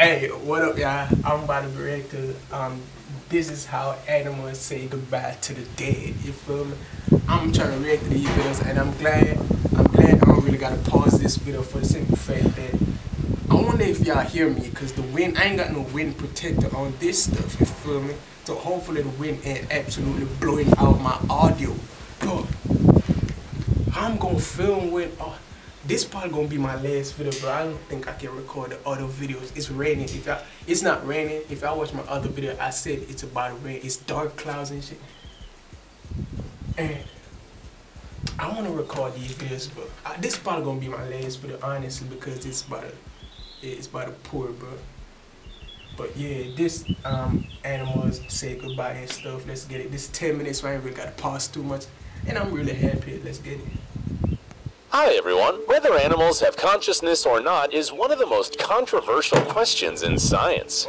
Hey, what up, y'all? I'm about to react to this is how animals say goodbye to the dead. You feel me? I'm trying to react to these videos, and I'm glad I don't really gotta pause this video for the simple fact that I wonder if y'all hear me, cause the wind, I ain't got no wind protector on this stuff. You feel me? So hopefully the wind ain't absolutely blowing out my audio. But I'm gonna film with. This probably gonna be my last video, bro. I don't think I can record the other videos. It's raining. It's not raining. If I watch my other video, I said it's about to rain. It's dark clouds and shit. And I want to record these videos, but this probably gonna be my last video, honestly, because it's about to pour, bro. But yeah, this animals say goodbye and stuff. Let's get it. This 10 minutes, so I ain't really gotta pause too much, and I'm really happy. Let's get it. Hi everyone. Whether animals have consciousness or not is one of the most controversial questions in science.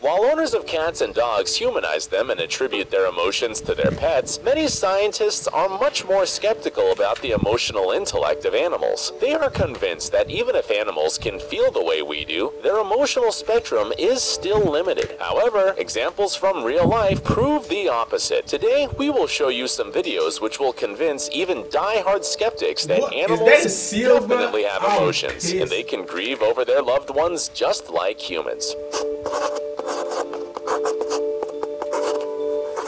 While owners of cats and dogs humanize them and attribute their emotions to their pets, many scientists are much more skeptical about the emotional intellect of animals. They are convinced that even if animals can feel the way we do, their emotional spectrum is still limited. However, examples from real life prove the opposite. Today, we will show you some videos which will convince even die-hard skeptics that animals definitely have emotions, and they can grieve over their loved ones just like humans.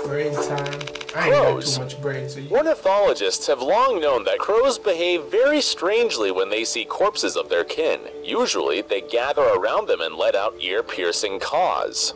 Brain time. I ain't got too much brain, so Ornithologists have long known that crows behave very strangely when they see corpses of their kin. Usually, they gather around them and let out ear-piercing caws.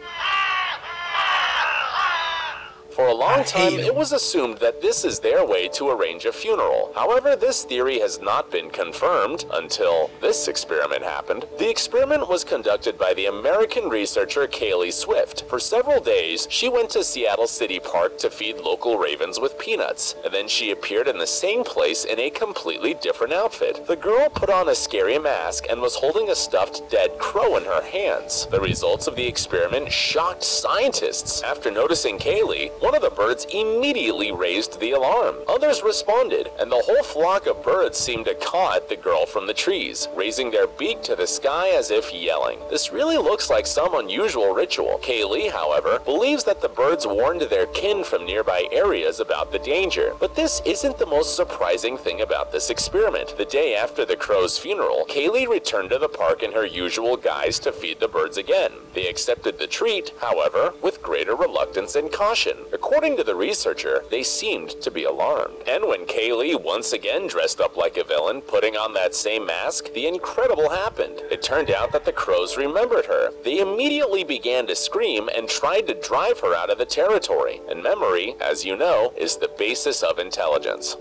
For a long time, it was assumed that this is their way to arrange a funeral. However, this theory has not been confirmed until this experiment happened. The experiment was conducted by the American researcher Kaeli Swift. For several days, she went to Seattle City Park to feed local ravens with peanuts, and then she appeared in the same place in a completely different outfit. The girl put on a scary mask and was holding a stuffed dead crow in her hands. The results of the experiment shocked scientists. After noticing Kaeli, one of the birds immediately raised the alarm. Others responded, and the whole flock of birds seemed to caw at the girl from the trees, raising their beak to the sky as if yelling. This really looks like some unusual ritual. Kaeli, however, believes that the birds warned their kin from nearby areas about the danger. But this isn't the most surprising thing about this experiment. The day after the crow's funeral, Kaeli returned to the park in her usual guise to feed the birds again. They accepted the treat, however, with greater reluctance and caution. According to the researcher, they seemed to be alarmed. And when Kaeli once again dressed up like a villain, putting on that same mask, the incredible happened. It turned out that the crows remembered her. They immediately began to scream and tried to drive her out of the territory. And memory, as you know, is the basis of intelligence.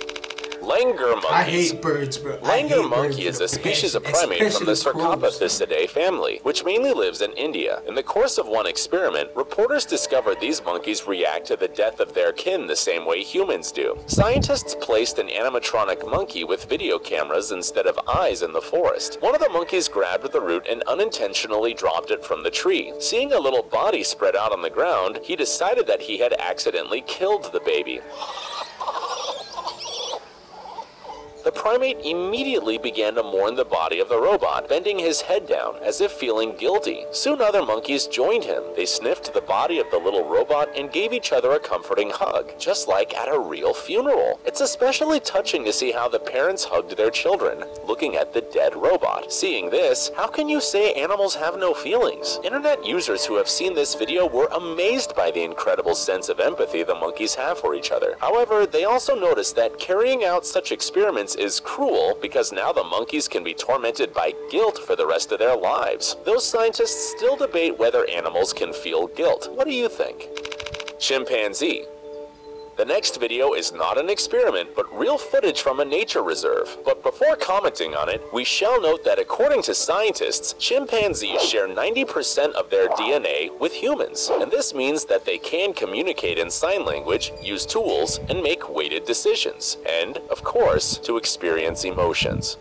Langur monkeys. I hate birds, bro. Langur monkey is a species of primate from the Sarcopithecidae family, which mainly lives in India. In the course of one experiment, reporters discovered these monkeys react to the death of their kin the same way humans do. Scientists placed an animatronic monkey with video cameras instead of eyes in the forest. One of the monkeys grabbed the root and unintentionally dropped it from the tree. Seeing a little body spread out on the ground, he decided that he had accidentally killed the baby. The primate immediately began to mourn the body of the robot, bending his head down as if feeling guilty. Soon other monkeys joined him. They sniffed the body of the little robot and gave each other a comforting hug, just like at a real funeral. It's especially touching to see how the parents hugged their children, looking at the dead robot. Seeing this, how can you say animals have no feelings? Internet users who have seen this video were amazed by the incredible sense of empathy the monkeys have for each other. However, they also noticed that carrying out such experiments is cruel because now the monkeys can be tormented by guilt for the rest of their lives. Those scientists still debate whether animals can feel guilt. What do you think? Chimpanzee. The next video is not an experiment, but real footage from a nature reserve. But before commenting on it, we shall note that according to scientists, chimpanzees share 90% of their DNA with humans. And this means that they can communicate in sign language, use tools, and make weighted decisions. And, of course, to experience emotions.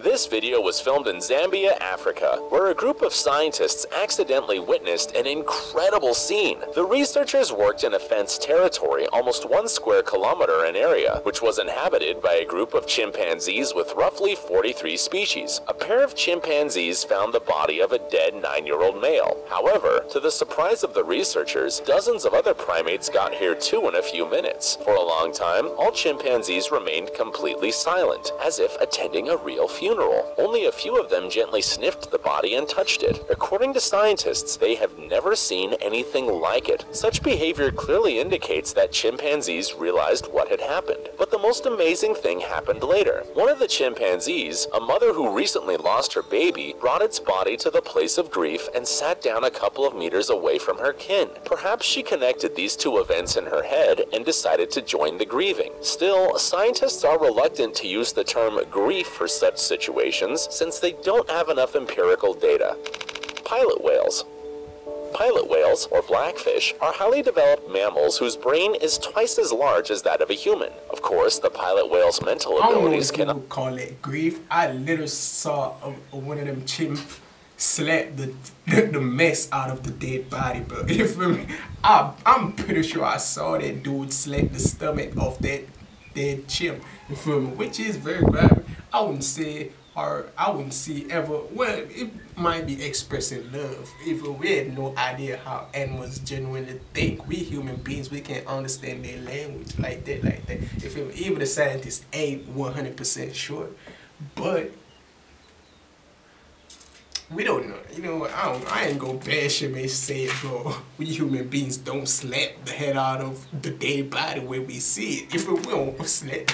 This This video was filmed in Zambia, Africa, where a group of scientists accidentally witnessed an incredible scene. The researchers worked in a fenced territory almost 1 square kilometer in area, which was inhabited by a group of chimpanzees with roughly 43 species. A pair of chimpanzees found the body of a dead 9-year-old male. However, to the surprise of the researchers, dozens of other primates got here too in a few minutes. For a long time, all chimpanzees remained completely silent, as if attending a real funeral. Only a few of them gently sniffed the body and touched it. According to scientists, they have never seen anything like it. Such behavior clearly indicates that chimpanzees realized what had happened. But the most amazing thing happened later. One of the chimpanzees, a mother who recently lost her baby, brought its body to the place of grief and sat down a couple of meters away from her kin. Perhaps she connected these two events in her head and decided to join the grieving. Still, scientists are reluctant to use the term grief for such situations since they don't have enough empirical data. Pilot whales. Pilot whales, or blackfish, are highly developed mammals whose brain is twice as large as that of a human. Of course, the pilot whale's mental abilities can... I don't know if you call it grief. I literally saw one of them chimp slap the mess out of the dead body, bro. You feel me? I'm pretty sure I saw that dude slap the stomach of that dead chimp. You feel me? Which is very graphic. I wouldn't say ever, well, it might be expressing love. If we had no idea how animals genuinely think, we human beings, we can't understand their language like that. If even the scientists ain't 100% sure, but we don't know. You know what? I ain't gonna bash him and say it, bro. We human beings don't slap the head out of the dead body when we see it. If we don't slap,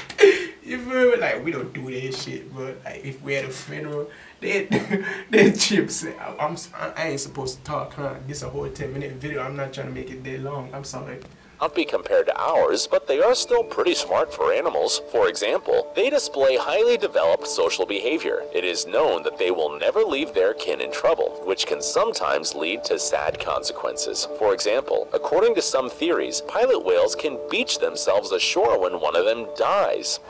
you feel me? Like, we don't do that shit, bro. Like, if we at a funeral, that chip say, I ain't supposed to talk, huh? This a whole 10-minute video. I'm not trying to make it that long. I'm sorry. Not be compared to ours, but they are still pretty smart for animals. For example, they display highly developed social behavior. It is known that they will never leave their kin in trouble, which can sometimes lead to sad consequences. For example, according to some theories, pilot whales can beach themselves ashore when one of them dies.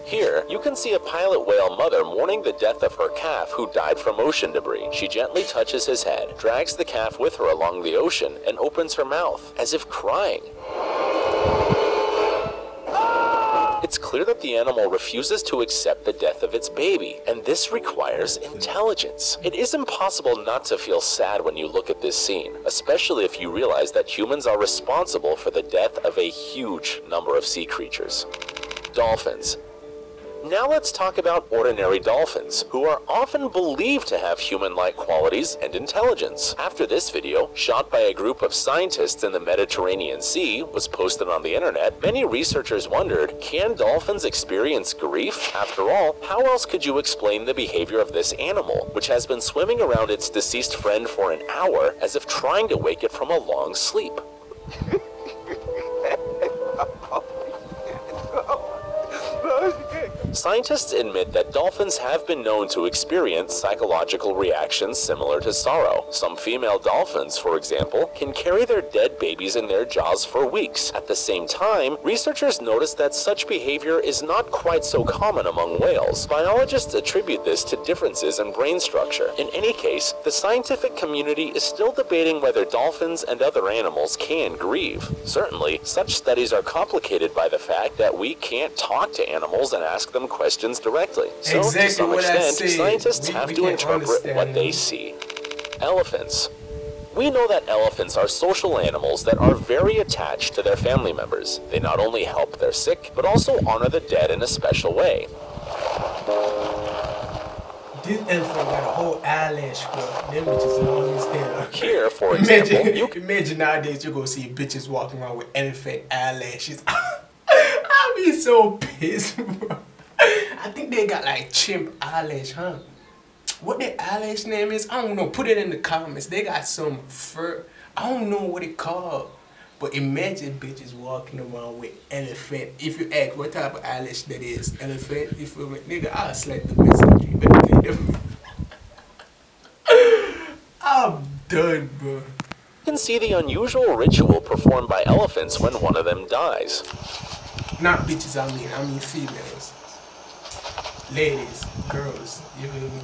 Here, you can see a pilot whale mother mourning the death of her calf who died from ocean debris. She gently touches his head, drags the calf with her along the ocean, and opens her mouth, as if crying. It's clear that the animal refuses to accept the death of its baby, and this requires intelligence. It is impossible not to feel sad when you look at this scene, especially if you realize that humans are responsible for the death of a huge number of sea creatures. Dolphins. Now let's talk about ordinary dolphins, who are often believed to have human-like qualities and intelligence. After this video, shot by a group of scientists in the Mediterranean Sea, was posted on the internet, many researchers wondered, can dolphins experience grief? After all, how else could you explain the behavior of this animal, which has been swimming around its deceased friend for an hour as if trying to wake it from a long sleep? Scientists admit that dolphins have been known to experience psychological reactions similar to sorrow. Some female dolphins, for example, can carry their dead babies in their jaws for weeks. At the same time, researchers noticed that such behavior is not quite so common among whales. Biologists attribute this to differences in brain structure. In any case, the scientific community is still debating whether dolphins and other animals can grieve. Certainly, such studies are complicated by the fact that we can't talk to animals and ask them questions directly. So, to some extent, scientists have to interpret what they see. Elephants. We know that elephants are social animals that are very attached to their family members. They not only help their sick, but also honor the dead in a special way. This elephant got a whole eyelash, bro. Them bitches long as hell. Here, for example, imagine nowadays you go see bitches walking around with elephant eyelashes. I'll be so pissed, bro. I think they got like chimp eyelash, huh? What their eyelash name is, I don't know. Put it in the comments. They got some fur. I don't know what it called. But imagine bitches walking around with elephant. If you ask what type of eyelash that is, elephant, you feel me? Nigga, I'll slap the mess out of you. Better take them. I'm done, bro. can see the unusual ritual performed by elephants when one of them dies. Not bitches, I mean females. Ladies, girls, you feel me?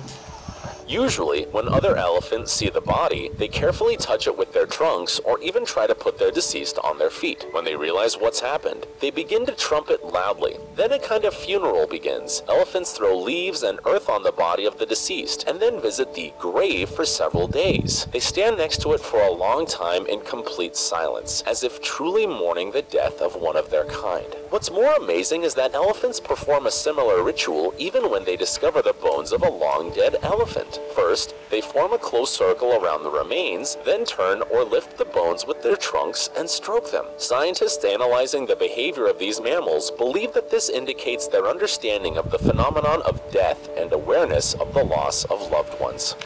Usually, when other elephants see the body, they carefully touch it with their trunks or even try to put their deceased on their feet. When they realize what's happened, they begin to trumpet loudly. Then a kind of funeral begins. Elephants throw leaves and earth on the body of the deceased and then visit the grave for several days. They stand next to it for a long time in complete silence, as if truly mourning the death of one of their kind. What's more amazing is that elephants perform a similar ritual even when they discover the bones of a long dead elephant. First, they form a close circle around the remains, then turn or lift the bones with their trunks and stroke them. Scientists analyzing the behavior of these mammals believe that this indicates their understanding of the phenomenon of death and awareness of the loss of loved ones.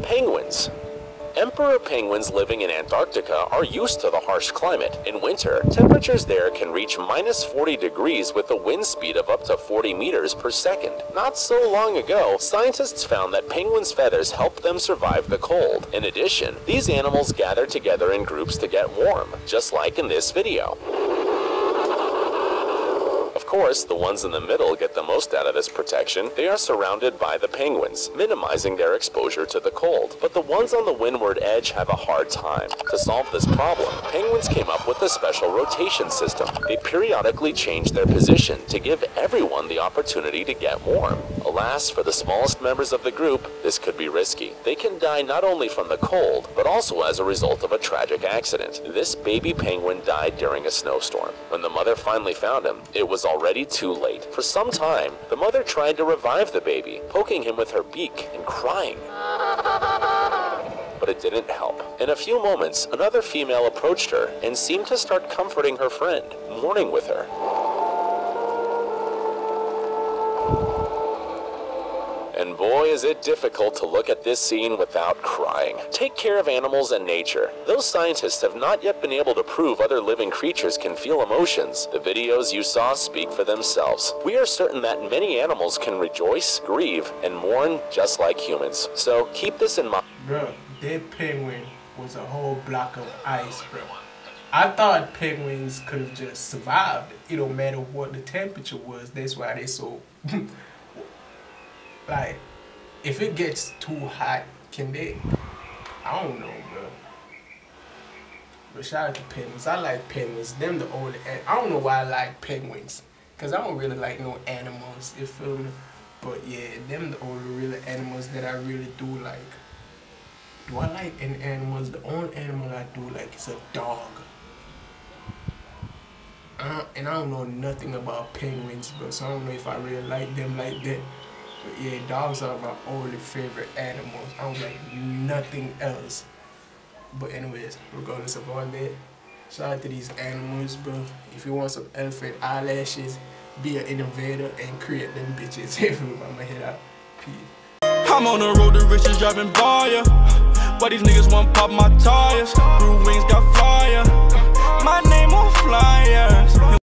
Penguins. Emperor penguins living in Antarctica are used to the harsh climate. In winter, temperatures there can reach -40 degrees with a wind speed of up to 40 meters per second. Not so long ago, scientists found that penguins' feathers help them survive the cold. In addition, these animals gather together in groups to get warm, just like in this video. Of course, the ones in the middle get the most out of this protection. They are surrounded by the penguins, minimizing their exposure to the cold. But the ones on the windward edge have a hard time. To solve this problem, penguins came up with a special rotation system. They periodically change their position to give everyone the opportunity to get warm. Alas, for the smallest members of the group, this could be risky. They can die not only from the cold, but also as a result of a tragic accident. This baby penguin died during a snowstorm. When the mother finally found him, it was already too late. For some time, the mother tried to revive the baby, poking him with her beak and crying. But it didn't help. In a few moments, another female approached her and seemed to start comforting her friend, mourning with her. And boy, is it difficult to look at this scene without crying. Take care of animals and nature. Those scientists have not yet been able to prove other living creatures can feel emotions. The videos you saw speak for themselves. We are certain that many animals can rejoice, grieve, and mourn just like humans. So keep this in mind. Bro, that penguin was a whole block of ice, bro. I thought penguins could have just survived. It don't matter what the temperature was. That's why they so... Like, if it gets too hot, can they? I don't know, bro. But shout out to penguins. I like penguins. Them the only. I don't know why I like penguins, cause I don't really like no animals. You feel me? But yeah, them the only real animals that I really do like. Do I like any animals? The only animal I do like is a dog. And I don't know nothing about penguins, bro. So I don't know if I really like them like that. But yeah, dogs are my only favorite animals. I don't like nothing else. But anyways, regardless of all that, shout out to these animals, bro. If you want some elephant eyelashes, be an innovator and create them bitches. I'ma head out. Peace. I'm on the road to riches driving by ya. But these niggas want pop my tires. Blue wings got fire. My name on flyers.